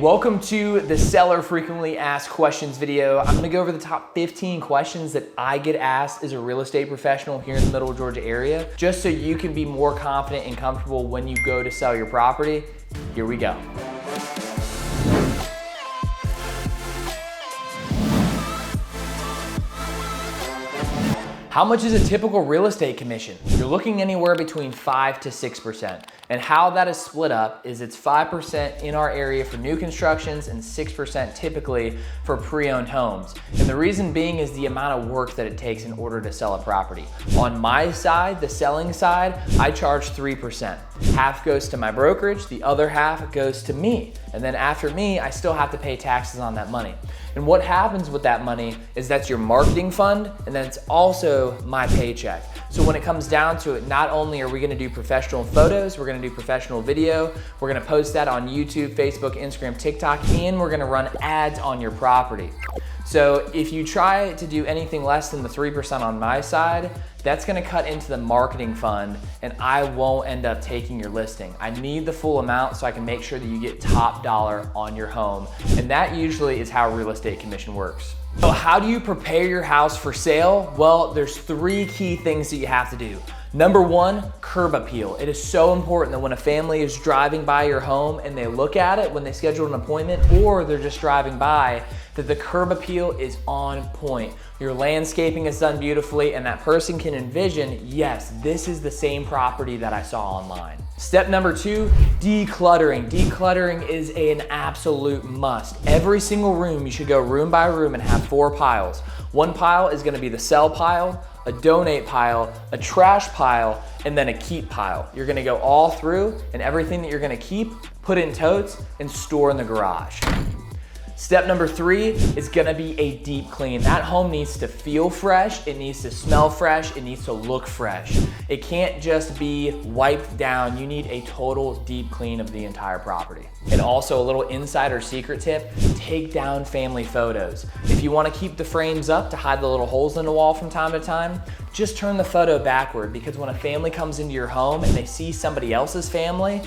welcome to the Seller Frequently Asked Questions video. I'm gonna go over the top 15 questions that I get asked as a real estate professional here in the Middle Georgia area, just so you can be more confident and comfortable when you go to sell your property. Here we go. How much is a typical real estate commission? You're looking anywhere between 5 to 6%. And how that is split up is it's 5% in our area for new constructions and 6% typically for pre-owned homes. And the reason being is the amount of work that it takes in order to sell a property. On my side, the selling side, I charge 3%. Half goes to my brokerage, the other half goes to me. And then after me, I still have to pay taxes on that money. And what happens with that money is that's your marketing fund, and then it's also my paycheck. So when it comes down to it, not only are we gonna do professional photos, we're gonna do professional video, we're gonna post that on YouTube, Facebook, Instagram, TikTok, and we're gonna run ads on your property. So if you try to do anything less than the 3% on my side, that's gonna cut into the marketing fund and I won't end up taking your listing. I need the full amount so I can make sure that you get top dollar on your home. And that usually is how real estate commission works. So how do you prepare your house for sale? Well, there's 3 key things that you have to do. Number 1, curb appeal. It is so important that when a family is driving by your home and they look at it when they schedule an appointment or they're just driving by, that the curb appeal is on point. Your landscaping is done beautifully and that person can envision, yes, this is the same property that I saw online. Step number 2, decluttering. Decluttering is an absolute must. Every single room, you should go room by room and have 4 piles. 1 pile is gonna be the sell pile, a donate pile, a trash pile, and then a keep pile. You're gonna go all through and everything that you're gonna keep, put in totes and store in the garage. Step number 3 is gonna be a deep clean. That home needs to feel fresh, it needs to smell fresh, it needs to look fresh. It can't just be wiped down. You need a total deep clean of the entire property. And also a little insider secret tip, take down family photos. If you wanna keep the frames up to hide the little holes in the wall from time to time, just turn the photo backward, because when a family comes into your home and they see somebody else's family,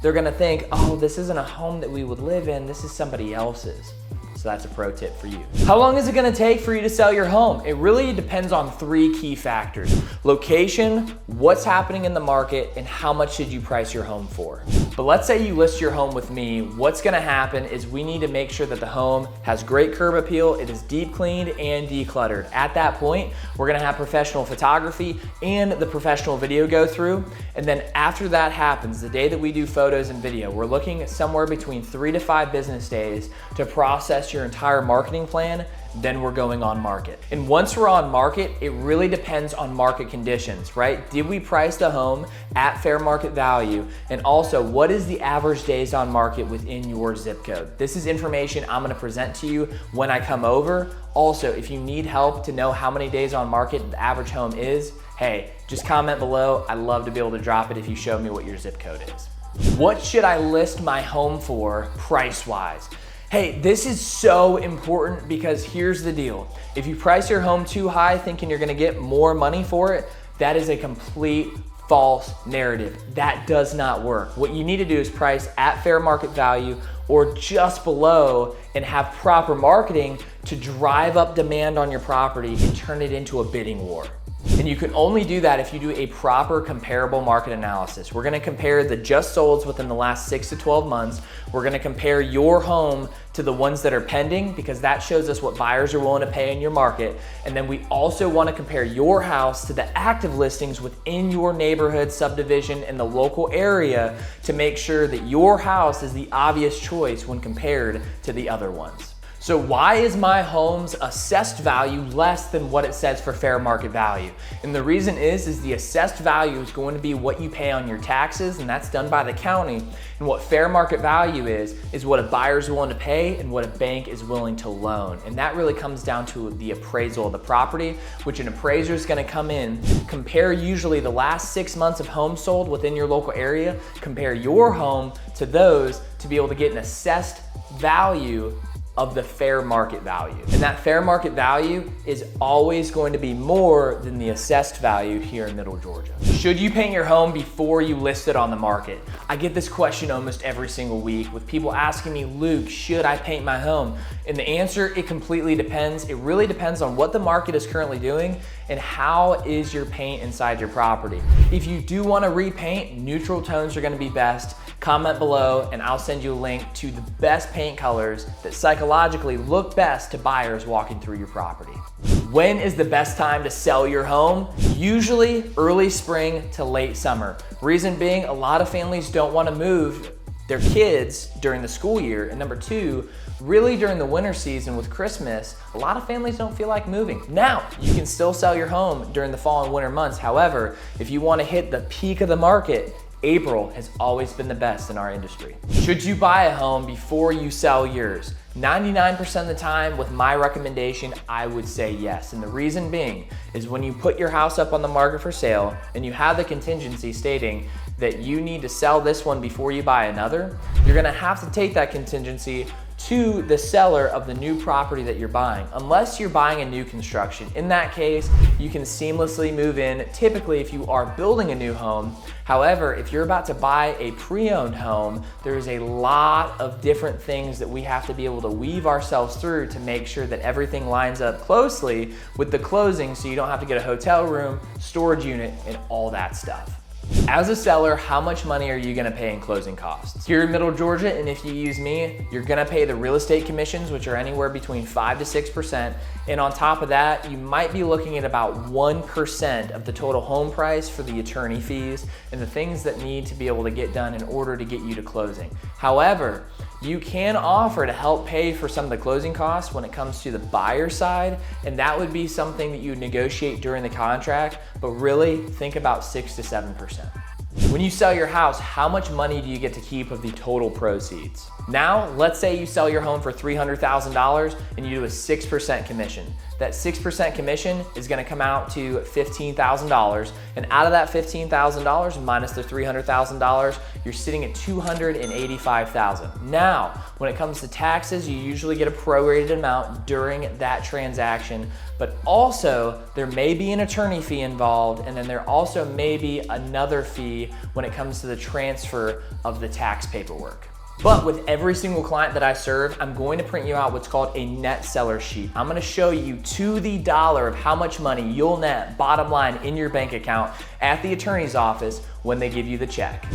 they're gonna think, oh, this isn't a home that we would live in, this is somebody else's. So that's a pro tip for you. How long is it gonna take for you to sell your home? It really depends on 3 key factors: location, what's happening in the market, and how much should you price your home for. But let's say you list your home with me. What's gonna happen is we need to make sure that the home has great curb appeal, it is deep cleaned and decluttered. At that point, we're gonna have professional photography and the professional video go through. And then after that happens, the day that we do photos and video, we're looking at somewhere between 3 to 5 business days to process your entire marketing plan. Then we're going on market. And once we're on market, it really depends on market conditions, right? Did we price the home at fair market value? And also, what is the average days on market within your zip code? This is information I'm gonna present to you when I come over. Also, if you need help to know how many days on market the average home is, hey, just comment below. I'd love to be able to drop it if you show me what your zip code is. What should I list my home for price-wise? Hey, this is so important because here's the deal. If you price your home too high thinking you're gonna get more money for it, that is a complete false narrative. That does not work. What you need to do is price at fair market value or just below and have proper marketing to drive up demand on your property and turn it into a bidding war. And you can only do that if you do a proper comparable market analysis. We're gonna compare the just solds within the last 6 to 12 months. We're gonna compare your home to the ones that are pending, because that shows us what buyers are willing to pay in your market. And then we also wanna compare your house to the active listings within your neighborhood, subdivision, and the local area to make sure that your house is the obvious choice when compared to the other ones. So why is my home's assessed value less than what it says for fair market value? And the reason is the assessed value is going to be what you pay on your taxes, and that's done by the county. And what fair market value is what a buyer is willing to pay and what a bank is willing to loan. And that really comes down to the appraisal of the property, which an appraiser is gonna come in, compare usually the last 6 months of homes sold within your local area, compare your home to those to be able to get an assessed value of the fair market value. And that fair market value is always going to be more than the assessed value here in Middle Georgia. Should you paint your home before you list it on the market? I get this question almost every single week with people asking me, Luke, should I paint my home? And the answer, it completely depends. It really depends on what the market is currently doing and how is your paint inside your property. If you do want to repaint, neutral tones are going to be best. Comment below and I'll send you a link to the best paint colors that psychologically look best to buyers walking through your property. When is the best time to sell your home? Usually early spring to late summer. Reason being, a lot of families don't want to move their kids during the school year. And number two, really during the winter season with Christmas, a lot of families don't feel like moving. Now, you can still sell your home during the fall and winter months. However, if you want to hit the peak of the market, April has always been the best in our industry. Should you buy a home before you sell yours? 99% of the time with my recommendation, I would say yes. And the reason being is when you put your house up on the market for sale and you have the contingency stating that you need to sell this one before you buy another, you're gonna have to take that contingency to the seller of the new property that you're buying, unless you're buying a new construction. In that case, you can seamlessly move in, typically if you are building a new home. However, if you're about to buy a pre-owned home, there's a lot of different things that we have to be able to weave ourselves through to make sure that everything lines up closely with the closing so you don't have to get a hotel room, storage unit, and all that stuff. As a seller, how much money are you gonna pay in closing costs? Here in Middle Georgia, and if you use me, you're gonna pay the real estate commissions, which are anywhere between 5 to 6%. And on top of that, you might be looking at about 1% of the total home price for the attorney fees and the things that need to be able to get done in order to get you to closing. However, you can offer to help pay for some of the closing costs when it comes to the buyer side, and that would be something that you would negotiate during the contract, but really think about 6 to 7%. When you sell your house, how much money do you get to keep of the total proceeds? Now, let's say you sell your home for $300,000 and you do a 6% commission. That 6% commission is gonna come out to $15,000, and out of that $15,000 minus the $300,000, you're sitting at $285,000. Now, when it comes to taxes, you usually get a prorated amount during that transaction, but also there may be an attorney fee involved, and then there also may be another fee when it comes to the transfer of the tax paperwork. But with every single client that I serve, I'm going to print you out what's called a net seller sheet. I'm gonna show you to the dollar of how much money you'll net bottom line in your bank account at the attorney's office when they give you the check.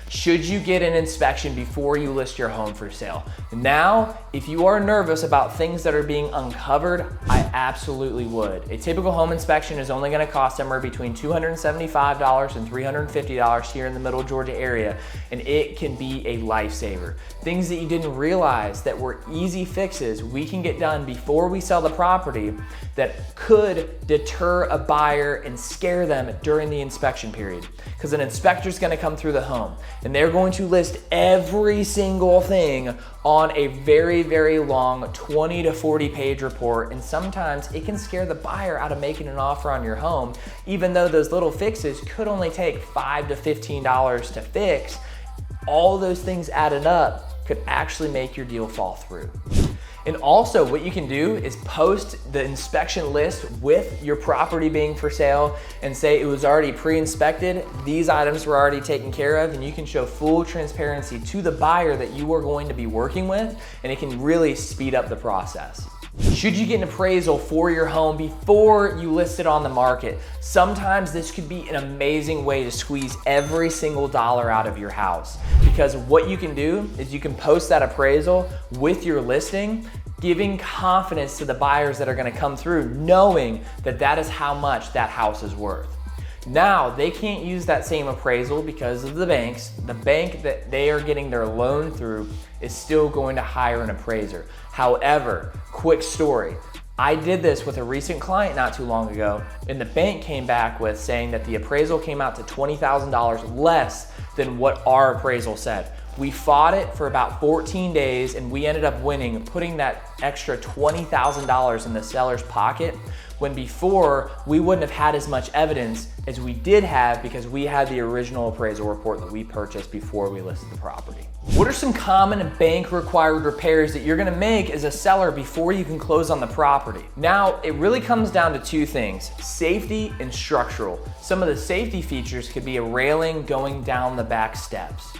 Should you get an inspection before you list your home for sale? Now, if you are nervous about things that are being uncovered, I absolutely would. A typical home inspection is only gonna cost somewhere between $275 and $350 here in the Middle Georgia area, and it can be a lifesaver. Things that you didn't realize that were easy fixes we can get done before we sell the property that could deter a buyer and scare them during the inspection period. Because an inspector's gonna come through the home and they're going to list every single thing on a very, very long 20 to 40 page report. And sometimes it can scare the buyer out of making an offer on your home, even though those little fixes could only take $5 to $15 to fix. All those things added up could actually make your deal fall through. And also what you can do is post the inspection list with your property being for sale and say it was already pre-inspected, these items were already taken care of, and you can show full transparency to the buyer that you are going to be working with, and it can really speed up the process. Should you get an appraisal for your home before you list it on the market? Sometimes this could be an amazing way to squeeze every single dollar out of your house, because what you can do is you can post that appraisal with your listing, giving confidence to the buyers that are gonna come through, knowing that that is how much that house is worth. Now, they can't use that same appraisal because of the banks. The bank that they are getting their loan through is still going to hire an appraiser. However, quick story. I did this with a recent client not too long ago, and the bank came back with saying that the appraisal came out to $20,000 less than what our appraisal said. We fought it for about 14 days and we ended up winning, putting that extra $20,000 in the seller's pocket, when before we wouldn't have had as much evidence as we did have because we had the original appraisal report that we purchased before we listed the property. What are some common bank required repairs that you're gonna make as a seller before you can close on the property? Now, it really comes down to two things, safety and structural. Some of the safety features could be a railing going down the back steps.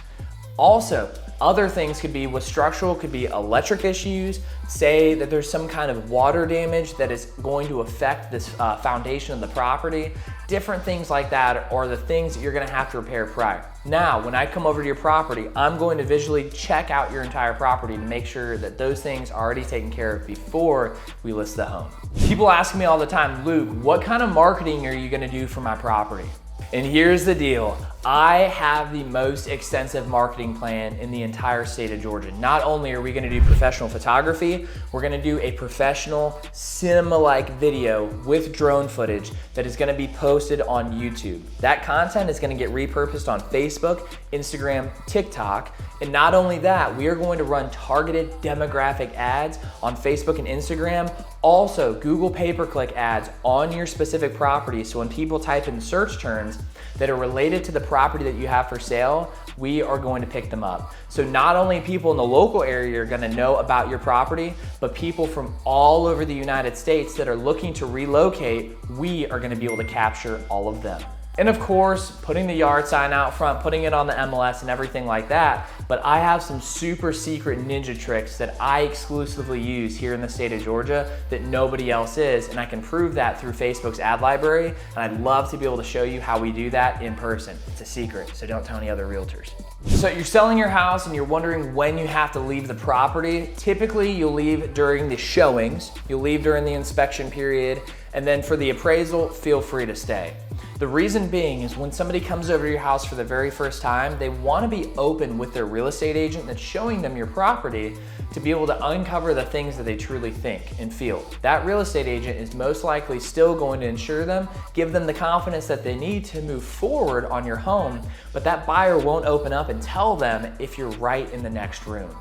Also, other things could be with structural, could be electric issues, say that there's some kind of water damage that is going to affect this foundation of the property. Different things like that are the things that you're gonna have to repair prior. Now, when I come over to your property, I'm going to visually check out your entire property to make sure that those things are already taken care of before we list the home. People ask me all the time, Luke, what kind of marketing are you gonna do for my property? And here's the deal. I have the most extensive marketing plan in the entire state of Georgia. Not only are we gonna do professional photography, we're gonna do a professional cinema-like video with drone footage that is gonna be posted on YouTube. That content is gonna get repurposed on Facebook, Instagram, TikTok. And not only that, we are going to run targeted demographic ads on Facebook and Instagram. Also, Google pay-per-click ads on your specific property. So when people type in search terms that are related to the property that you have for sale, we are going to pick them up. So not only people in the local area are gonna know about your property, but people from all over the United States that are looking to relocate, we are gonna be able to capture all of them. And of course, putting the yard sign out front, putting it on the MLS and everything like that. But I have some super secret ninja tricks that I exclusively use here in the state of Georgia that nobody else is. And I can prove that through Facebook's ad library. And I'd love to be able to show you how we do that in person. It's a secret, so don't tell any other realtors. So you're selling your house and you're wondering when you have to leave the property. Typically, you'll leave during the showings, you'll leave during the inspection period, and then for the appraisal, feel free to stay. The reason being is when somebody comes over to your house for the very first time, they want to be open with their real estate agent that's showing them your property to be able to uncover the things that they truly think and feel. That real estate agent is most likely still going to insure them, give them the confidence that they need to move forward on your home, but that buyer won't open up and tell them if you're right in the next room.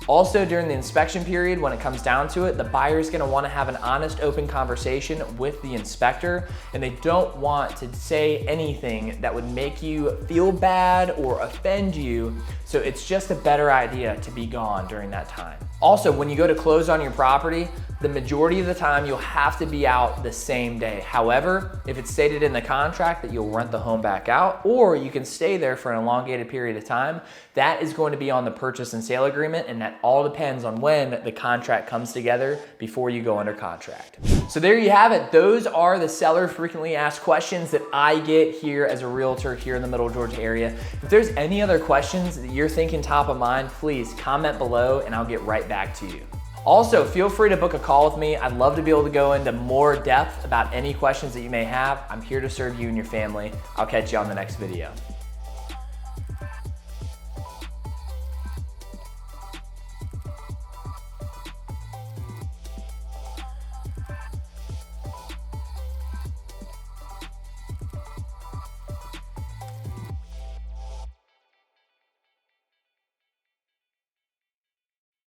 Also, during the inspection period, when it comes down to it, the buyer is gonna wanna have an honest, open conversation with the inspector, and they don't want to say anything that would make you feel bad or offend you, so it's just a better idea to be gone during that time. Also, when you go to close on your property, the majority of the time you'll have to be out the same day. However, if it's stated in the contract that you'll rent the home back out, or you can stay there for an elongated period of time, that is going to be on the purchase and sale agreement, and that all depends on when the contract comes together before you go under contract. So there you have it. Those are the seller frequently asked questions that I get here as a realtor here in the Middle Georgia area. If there's any other questions that you're thinking top of mind, please comment below and I'll get right back to you. Also, feel free to book a call with me. I'd love to be able to go into more depth about any questions that you may have. I'm here to serve you and your family. I'll catch you on the next video.